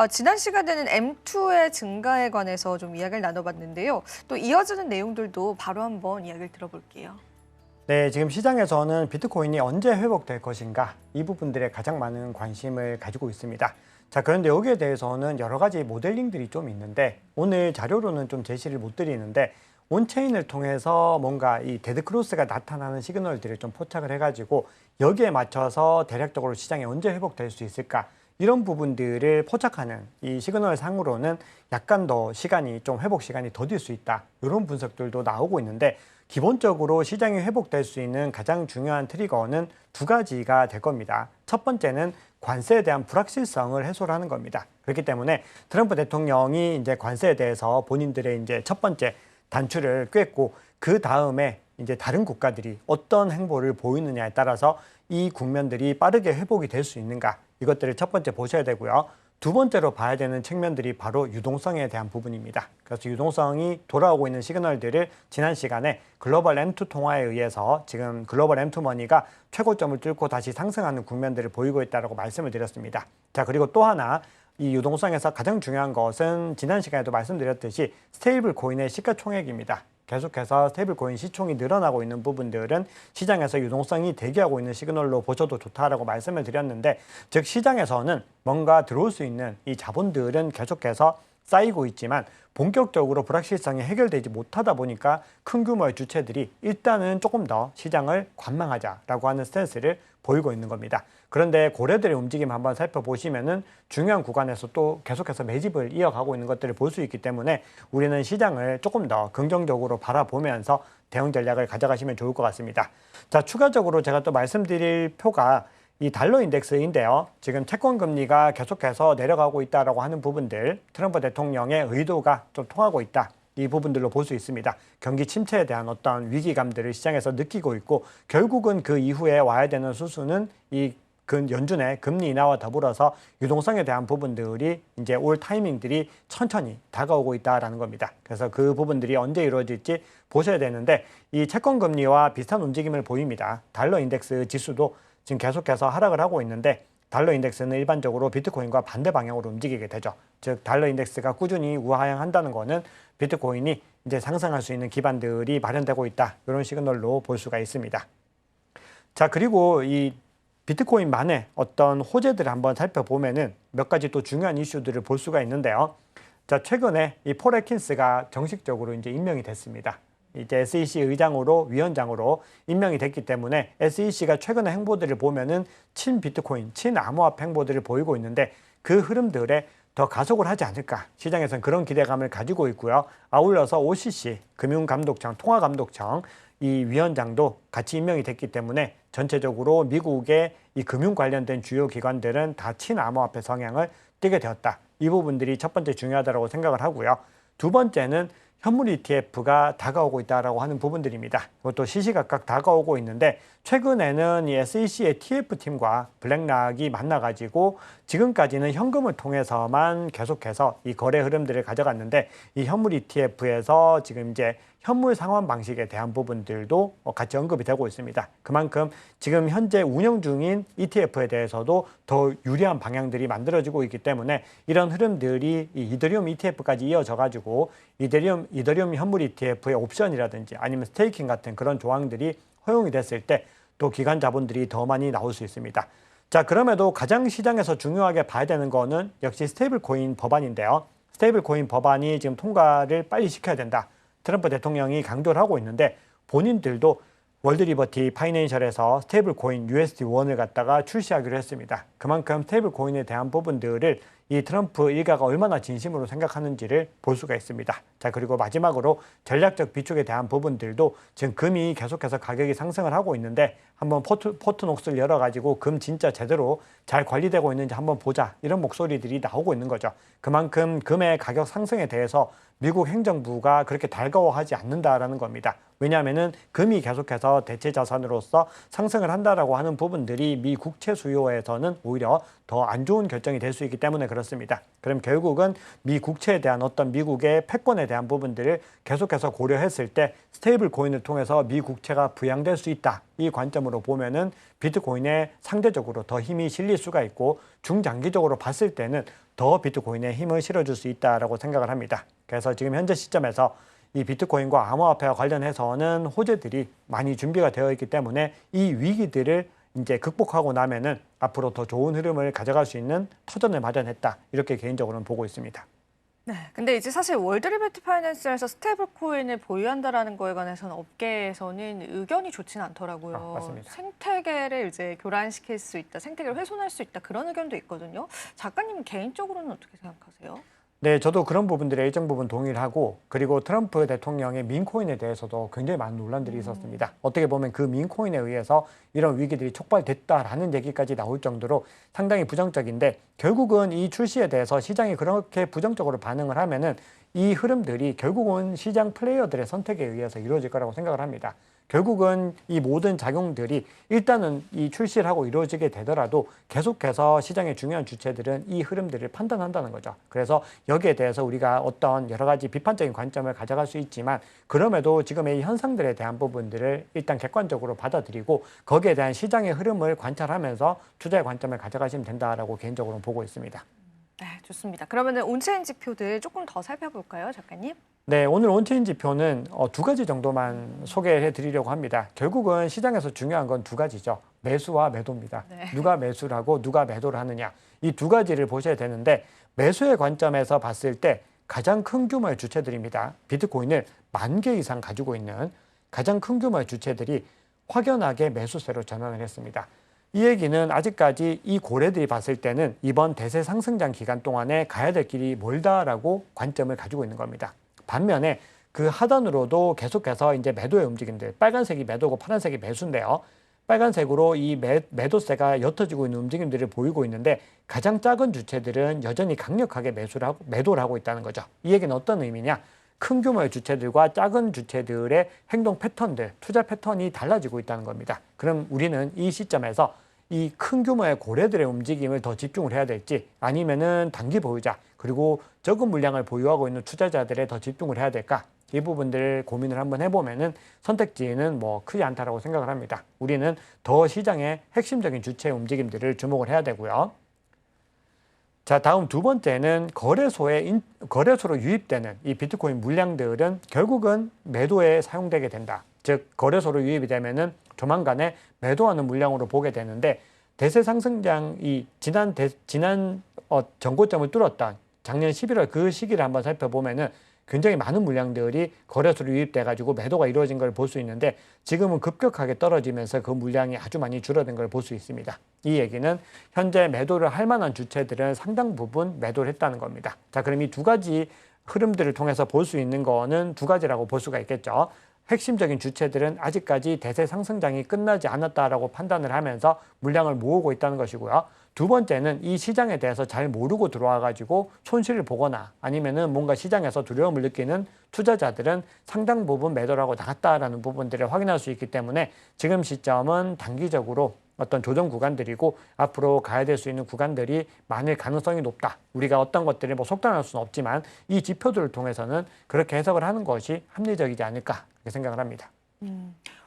지난 시간에는 M2의 증가에 관해서 좀 이야기를 나눠봤는데요. 또 이어지는 내용들도 바로 한번 이야기를 들어볼게요. 네, 지금 시장에서는 비트코인이 언제 회복될 것인가 이 부분들에 가장 많은 관심을 가지고 있습니다. 자, 그런데 여기에 대해서는 여러 가지 모델링들이 좀 있는데 오늘 자료로는 좀 제시를 못 드리는데 온체인을 통해서 뭔가 이 데드크로스가 나타나는 시그널들을 좀 포착을 해가지고 여기에 맞춰서 대략적으로 시장이 언제 회복될 수 있을까 이런 부분들을 포착하는 이 시그널 상으로는 약간 더 시간이 좀 회복 시간이 더딜 수 있다 이런 분석들도 나오고 있는데 기본적으로 시장이 회복될 수 있는 가장 중요한 트리거는 두 가지가 될 겁니다. 첫 번째는 관세에 대한 불확실성을 해소를 하는 겁니다. 그렇기 때문에 트럼프 대통령이 이제 관세에 대해서 본인들의 이제 첫 번째 단추를 꿰고 그 다음에 이제 다른 국가들이 어떤 행보를 보이느냐에 따라서 이 국면들이 빠르게 회복이 될 수 있는가 이것들을 첫 번째 보셔야 되고요. 두 번째로 봐야 되는 측면들이 바로 유동성에 대한 부분입니다. 그래서 유동성이 돌아오고 있는 시그널들을 지난 시간에 글로벌 M2 통화에 의해서 지금 글로벌 M2 머니가 최고점을 뚫고 다시 상승하는 국면들을 보이고 있다고 말씀을 드렸습니다. 자, 그리고 또 하나 이 유동성에서 가장 중요한 것은 지난 시간에도 말씀드렸듯이 스테이블 코인의 시가총액입니다. 계속해서 스테이블 코인 시총이 늘어나고 있는 부분들은 시장에서 유동성이 대기하고 있는 시그널로 보셔도 좋다라고 말씀을 드렸는데 즉 시장에서는 뭔가 들어올 수 있는 이 자본들은 계속해서 쌓이고 있지만 본격적으로 불확실성이 해결되지 못하다 보니까 큰 규모의 주체들이 일단은 조금 더 시장을 관망하자라고 하는 스탠스를 보이고 있는 겁니다. 그런데 고래들의 움직임 한번 살펴보시면은 중요한 구간에서 또 계속해서 매집을 이어가고 있는 것들을 볼 수 있기 때문에 우리는 시장을 조금 더 긍정적으로 바라보면서 대응 전략을 가져가시면 좋을 것 같습니다. 자, 추가적으로 제가 또 말씀드릴 표가 이 달러 인덱스인데요. 지금 채권 금리가 계속해서 내려가고 있다라고 하는 부분들, 트럼프 대통령의 의도가 좀 통하고 있다. 이 부분들로 볼 수 있습니다. 경기 침체에 대한 어떤 위기감들을 시장에서 느끼고 있고 결국은 그 이후에 와야 되는 수순은 이 연준의 금리 인하와 더불어서 유동성에 대한 부분들이 이제 올 타이밍들이 천천히 다가오고 있다라는 겁니다. 그래서 그 부분들이 언제 이루어질지 보셔야 되는데 이 채권 금리와 비슷한 움직임을 보입니다. 달러 인덱스 지수도 지금 계속해서 하락을 하고 있는데 달러 인덱스는 일반적으로 비트코인과 반대 방향으로 움직이게 되죠. 즉 달러 인덱스가 꾸준히 우하향한다는 것은 비트코인이 이제 상승할 수 있는 기반들이 마련되고 있다. 이런 시그널로 볼 수가 있습니다. 자, 그리고 이 비트코인만의 어떤 호재들을 한번 살펴보면은 몇 가지 또 중요한 이슈들을 볼 수가 있는데요. 자, 최근에 이 폴 애킨스가 정식적으로 이제 임명이 됐습니다. 이제 SEC 의장으로 위원장으로 임명이 됐기 때문에 SEC가 최근의 행보들을 보면은 친비트코인, 친암호화폐 행보들을 보이고 있는데 그 흐름들에 더 가속을 하지 않을까 시장에서는 그런 기대감을 가지고 있고요. 아울러서 OCC, 금융감독청, 통화감독청 이 위원장도 같이 임명이 됐기 때문에 전체적으로 미국의 이 금융 관련된 주요 기관들은 다 친암호화폐 성향을 띠게 되었다. 이 부분들이 첫 번째 중요하다고 생각을 하고요. 두 번째는 현물 ETF가 다가오고 있다고 하는 부분들입니다. 이것도 시시각각 다가오고 있는데 최근에는 이 SEC의 TF팀과 블랙락이 만나가지고 지금까지는 현금을 통해서만 계속해서 이 거래 흐름들을 가져갔는데 이 현물 ETF에서 지금 이제 현물 상환 방식에 대한 부분들도 같이 언급이 되고 있습니다. 그만큼 지금 현재 운영 중인 ETF에 대해서도 더 유리한 방향들이 만들어지고 있기 때문에 이런 흐름들이 이 이더리움 ETF까지 이어져 가지고 이더리움 현물 ETF의 옵션이라든지 아니면 스테이킹 같은 그런 조항들이 허용이 됐을 때 또 기관 자본들이 더 많이 나올 수 있습니다. 자, 그럼에도 가장 시장에서 중요하게 봐야 되는 거는 역시 스테이블 코인 법안인데요. 스테이블 코인 법안이 지금 통과를 빨리 시켜야 된다. 트럼프 대통령이 강조를 하고 있는데 본인들도 월드리버티 파이낸셜에서 스테이블 코인 USD1을 갖다가 출시하기로 했습니다. 그만큼 스테이블 코인에 대한 부분들을 이 트럼프 일가가 얼마나 진심으로 생각하는지를 볼 수가 있습니다. 자, 그리고 마지막으로 전략적 비축에 대한 부분들도 지금 금이 계속해서 가격이 상승을 하고 있는데 한번 포트녹스를 열어가지고 금 진짜 제대로 잘 관리되고 있는지 한번 보자 이런 목소리들이 나오고 있는 거죠. 그만큼 금의 가격 상승에 대해서 미국 행정부가 그렇게 달가워하지 않는다라는 겁니다. 왜냐하면은 금이 계속해서 대체 자산으로서 상승을 한다라고 하는 부분들이 미 국채 수요에서는 오히려 더 안 좋은 결정이 될 수 있기 때문에 그렇습니다. 그럼 결국은 미 국채에 대한 어떤 미국의 패권에 대한 부분들을 계속해서 고려했을 때 스테이블 코인을 통해서 미 국채가 부양될 수 있다. 이 관점으로 보면은 비트코인에 상대적으로 더 힘이 실릴 수가 있고 중장기적으로 봤을 때는 더 비트코인에 힘을 실어줄 수 있다라고 생각을 합니다. 그래서 지금 현재 시점에서 이 비트코인과 암호화폐와 관련해서는 호재들이 많이 준비가 되어 있기 때문에 이 위기들을 이제 극복하고 나면은 앞으로 더 좋은 흐름을 가져갈 수 있는 터전을 마련했다. 이렇게 개인적으로는 보고 있습니다. 네, 근데 이제 사실 월드리베티 파이낸스에서 스테이블 코인을 보유한다라는 거에 관해서는 업계에서는 의견이 좋지는 않더라고요. 맞습니다. 생태계를 이제 교란시킬 수 있다, 생태계를 훼손할 수 있다 그런 의견도 있거든요. 작가님은 개인적으로는 어떻게 생각하세요? 네, 저도 그런 부분들에 일정 부분 동의를 하고 그리고 트럼프 대통령의 민코인에 대해서도 굉장히 많은 논란들이 있었습니다. 어떻게 보면 그 민코인에 의해서 이런 위기들이 촉발됐다라는 얘기까지 나올 정도로 상당히 부정적인데 결국은 이 출시에 대해서 시장이 그렇게 부정적으로 반응을 하면은 이 흐름들이 결국은 시장 플레이어들의 선택에 의해서 이루어질 거라고 생각을 합니다. 결국은 이 모든 작용들이 일단은 이 출시를 하고 이루어지게 되더라도 계속해서 시장의 중요한 주체들은 이 흐름들을 판단한다는 거죠. 그래서 여기에 대해서 우리가 어떤 여러 가지 비판적인 관점을 가져갈 수 있지만 그럼에도 지금의 이 현상들에 대한 부분들을 일단 객관적으로 받아들이고 거기에 대한 시장의 흐름을 관찰하면서 투자의 관점을 가져가시면 된다라고 개인적으로 보고 있습니다. 네, 좋습니다. 그러면은 온체인 지표들 조금 더 살펴볼까요, 작가님? 네, 오늘 온체인 지표는 두 가지 정도만 소개해 드리려고 합니다. 결국은 시장에서 중요한 건 두 가지죠. 매수와 매도입니다. 네. 누가 매수를 하고 누가 매도를 하느냐. 이 두 가지를 보셔야 되는데 매수의 관점에서 봤을 때 가장 큰 규모의 주체들입니다. 비트코인을 10,000개 이상 가지고 있는 가장 큰 규모의 주체들이 확연하게 매수세로 전환을 했습니다. 이 얘기는 아직까지 이 고래들이 봤을 때는 이번 대세 상승장 기간 동안에 가야 될 길이 멀다라고 관점을 가지고 있는 겁니다. 반면에 그 하단으로도 계속해서 이제 매도의 움직임들, 빨간색이 매도고 파란색이 매수인데요. 빨간색으로 이 매도세가 옅어지고 있는 움직임들을 보이고 있는데 가장 작은 주체들은 여전히 강력하게 매도를 하고 있다는 거죠. 이 얘기는 어떤 의미냐? 큰 규모의 주체들과 작은 주체들의 행동 패턴들, 투자 패턴이 달라지고 있다는 겁니다. 그럼 우리는 이 시점에서 이 큰 규모의 고래들의 움직임을 더 집중을 해야 될지 아니면은 단기 보유자 그리고 적은 물량을 보유하고 있는 투자자들에 더 집중을 해야 될까? 이 부분들 고민을 한번 해보면은 선택지는 뭐 크지 않다라고 생각을 합니다. 우리는 더 시장의 핵심적인 주체의 움직임들을 주목을 해야 되고요. 자, 다음 두 번째는 거래소로 유입되는 이 비트코인 물량들은 결국은 매도에 사용되게 된다. 즉, 거래소로 유입이 되면은 조만간에 매도하는 물량으로 보게 되는데 대세 상승장이 지난 전고점을 뚫었던 작년 11월 그 시기를 한번 살펴보면은 굉장히 많은 물량들이 거래소로 유입돼 가지고 매도가 이루어진 걸 볼 수 있는데 지금은 급격하게 떨어지면서 그 물량이 아주 많이 줄어든 걸 볼 수 있습니다. 이 얘기는 현재 매도를 할 만한 주체들은 상당 부분 매도를 했다는 겁니다. 자, 그럼 이 두 가지 흐름들을 통해서 볼 수 있는 거는 두 가지라고 볼 수가 있겠죠. 핵심적인 주체들은 아직까지 대세 상승장이 끝나지 않았다라고 판단을 하면서 물량을 모으고 있다는 것이고요. 두 번째는 이 시장에 대해서 잘 모르고 들어와가지고 손실을 보거나 아니면은 뭔가 시장에서 두려움을 느끼는 투자자들은 상당 부분 매도를 하고 나갔다라는 부분들을 확인할 수 있기 때문에 지금 시점은 단기적으로 어떤 조정 구간들이고 앞으로 가야 될 수 있는 구간들이 많을 가능성이 높다. 우리가 어떤 것들을 뭐 속단할 수는 없지만 이 지표들을 통해서는 그렇게 해석을 하는 것이 합리적이지 않을까 그렇게 생각을 합니다.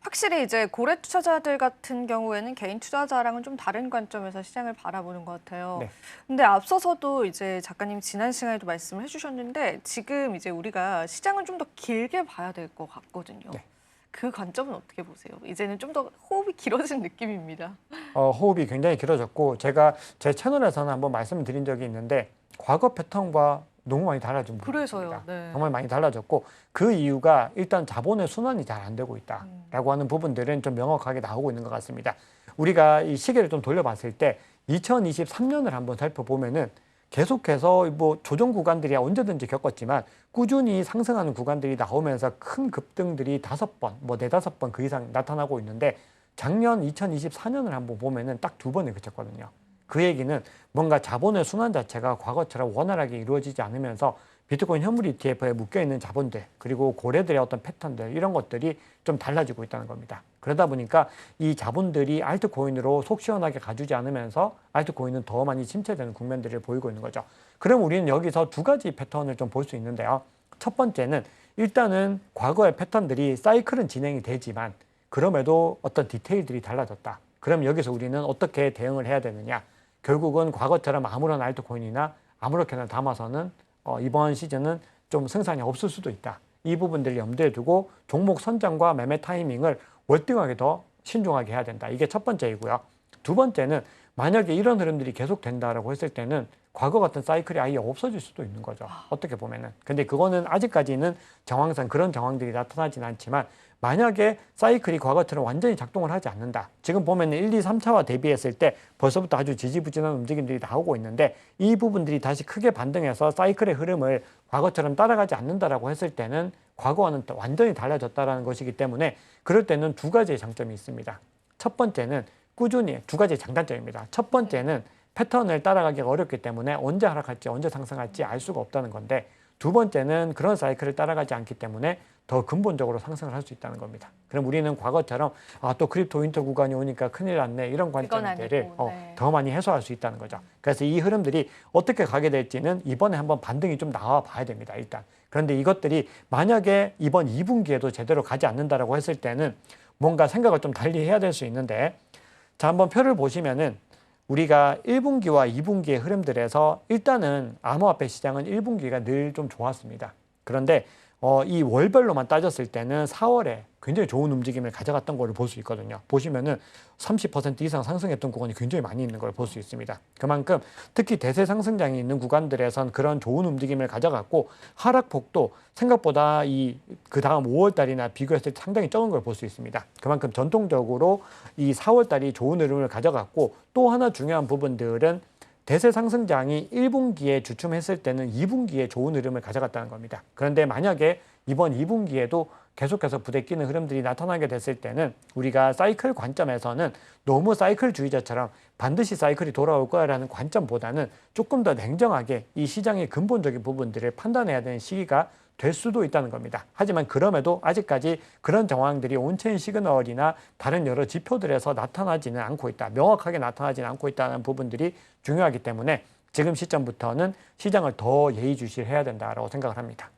확실히 이제 고래 투자자들 같은 경우에는 개인 투자자랑은 좀 다른 관점에서 시장을 바라보는 것 같아요. 네. 근데 앞서서도 이제 작가님 지난 시간에도 말씀을 해주셨는데 지금 이제 우리가 시장을 좀 더 길게 봐야 될 것 같거든요. 네. 그 관점은 어떻게 보세요? 이제는 좀 더 호흡이 길어진 느낌입니다. 호흡이 굉장히 길어졌고 제가 제 채널에서는 한번 말씀드린 적이 있는데 과거 패턴과 너무 많이 달라진 그래서요. 부분입니다. 네. 정말 많이 달라졌고 그 이유가 일단 자본의 순환이 잘 안 되고 있다라고 하는 부분들은 좀 명확하게 나오고 있는 것 같습니다. 우리가 이 시계를 좀 돌려봤을 때 2023년을 한번 살펴보면은 계속해서 뭐 조정 구간들이 언제든지 겪었지만 꾸준히 상승하는 구간들이 나오면서 큰 급등들이 5번, 뭐 4~5번 그 이상 나타나고 있는데 작년 2024년을 한번 보면은 딱 2번에 그쳤거든요. 그 얘기는 뭔가 자본의 순환 자체가 과거처럼 원활하게 이루어지지 않으면서 비트코인 현물 ETF에 묶여있는 자본들 그리고 고래들의 어떤 패턴들 이런 것들이 좀 달라지고 있다는 겁니다. 그러다 보니까 이 자본들이 알트코인으로 속 시원하게 가주지 않으면서 알트코인은 더 많이 침체되는 국면들을 보이고 있는 거죠. 그럼 우리는 여기서 두 가지 패턴을 좀 볼 수 있는데요. 첫 번째는 일단은 과거의 패턴들이 사이클은 진행이 되지만 그럼에도 어떤 디테일들이 달라졌다. 그럼 여기서 우리는 어떻게 대응을 해야 되느냐? 결국은 과거처럼 아무런 알트코인이나 아무렇게나 담아서는 이번 시즌은 좀 생산이 없을 수도 있다. 이 부분들을 염두에 두고 종목 선정과 매매 타이밍을 월등하게 더 신중하게 해야 된다. 이게 첫 번째이고요. 두 번째는 만약에 이런 흐름들이 계속된다라고 했을 때는 과거 같은 사이클이 아예 없어질 수도 있는 거죠. 어떻게 보면은. 근데 그거는 아직까지는 정황상 그런 정황들이 나타나진 않지만 만약에 사이클이 과거처럼 완전히 작동을 하지 않는다. 지금 보면 1, 2, 3차와 대비했을 때 벌써부터 아주 지지부진한 움직임들이 나오고 있는데 이 부분들이 다시 크게 반등해서 사이클의 흐름을 과거처럼 따라가지 않는다라고 했을 때는 과거와는 또 완전히 달라졌다라는 것이기 때문에 그럴 때는 두 가지의 장점이 있습니다. 첫 번째는 꾸준히 두 가지의 장단점입니다. 첫 번째는 패턴을 따라가기가 어렵기 때문에 언제 하락할지 언제 상승할지 알 수가 없다는 건데 두 번째는 그런 사이클을 따라가지 않기 때문에 더 근본적으로 상승을 할 수 있다는 겁니다. 그럼 우리는 과거처럼 또 크립토 윈터 구간이 오니까 큰일 났네 이런 관점들을 더 많이 해소할 수 있다는 거죠. 그래서 이 흐름들이 어떻게 가게 될지는 이번에 한번 반등이 좀 나와 봐야 됩니다. 일단. 그런데 이것들이 만약에 이번 2분기에도 제대로 가지 않는다라고 했을 때는 뭔가 생각을 좀 달리 해야 될 수 있는데 자, 한번 표를 보시면은 우리가 1분기와 2분기의 흐름들에서 일단은 암호화폐 시장은 1분기가 늘 좀 좋았습니다. 그런데 이 월별로만 따졌을 때는 4월에 굉장히 좋은 움직임을 가져갔던 걸 볼 수 있거든요. 보시면은 30% 이상 상승했던 구간이 굉장히 많이 있는 걸 볼 수 있습니다. 그만큼 특히 대세 상승장이 있는 구간들에선 그런 좋은 움직임을 가져갔고 하락폭도 생각보다 그 다음 5월 달이나 비교했을 때 상당히 적은 걸 볼 수 있습니다. 그만큼 전통적으로 이 4월 달이 좋은 흐름을 가져갔고 또 하나 중요한 부분들은 대세 상승장이 1분기에 주춤했을 때는 2분기에 좋은 흐름을 가져갔다는 겁니다. 그런데 만약에 이번 2분기에도 계속해서 부대끼는 흐름들이 나타나게 됐을 때는 우리가 사이클 관점에서는 너무 사이클주의자처럼 반드시 사이클이 돌아올 거야라는 관점보다는 조금 더 냉정하게 이 시장의 근본적인 부분들을 판단해야 되는 시기가 될 수도 있다는 겁니다. 하지만 그럼에도 아직까지 그런 정황들이 온체인 시그널이나 다른 여러 지표들에서 나타나지는 않고 있다. 명확하게 나타나지는 않고 있다는 부분들이 중요하기 때문에 지금 시점부터는 시장을 더 예의주시해야 된다고 생각을 합니다.